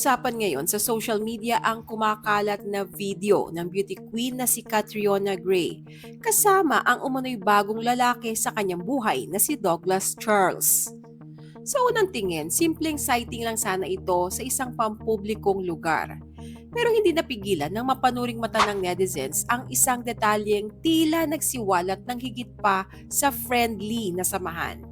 Usap-usapan ngayon sa social media ang kumakalat na video ng beauty queen na si Catriona Gray, kasama ang umano'y bagong lalaki sa kanyang buhay na si Douglas Charles. Sa unang tingin, simpleng sighting lang sana ito sa isang pampublikong lugar. Pero hindi napigilan ng mapanuring mata ng netizens ang isang detalyeng tila nagsiwalat ng higit pa sa friendly na samahan.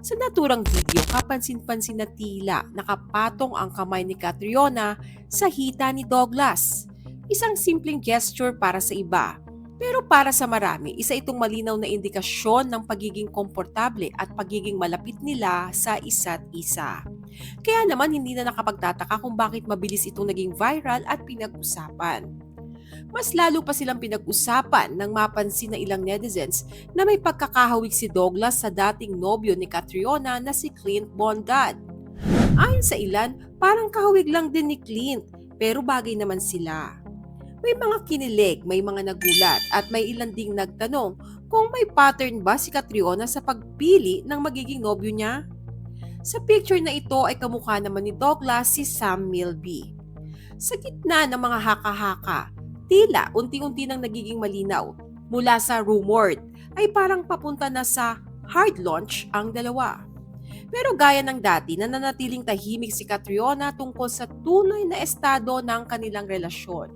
Sa naturang video, kapansin-pansin na tila nakapatong ang kamay ni Catriona sa hita ni Douglas. Isang simpleng gesture para sa iba. Pero para sa marami, isa itong malinaw na indikasyon ng pagiging komportable at pagiging malapit nila sa isa't isa. Kaya naman hindi na nakapagtataka kung bakit mabilis itong naging viral at pinag-usapan. Mas lalo pa silang pinag-usapan nang mapansin ng ilang netizens na may pagkakahawig si Douglas sa dating nobyo ni Catriona na si Clint Bondad. Ayon sa ilan, parang kahawig lang din ni Clint, pero bagay naman sila. May mga kinilig, may mga nagulat at may ilan ding nagtanong kung may pattern ba si Catriona sa pagpili ng magiging nobyo niya. Sa picture na ito ay kamukha naman ni Douglas si Sam Milby. Sa gitna ng mga haka-haka, tila unti-unti nang nagiging malinaw. Mula sa rumored ay parang papunta na sa hard launch ang dalawa. Pero gaya ng dati, nananatiling tahimik si Catriona tungkol sa tunay na estado ng kanilang relasyon.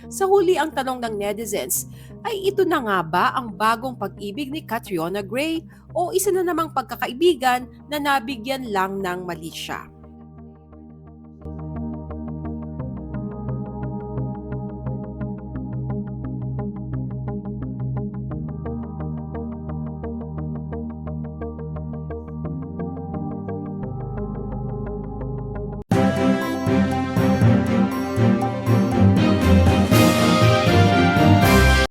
Sa huli ang tanong ng netizens, ay ito na nga ba ang bagong pag-ibig ni Catriona Gray o isa na namang pagkakaibigan na nabigyan lang ng mali siya?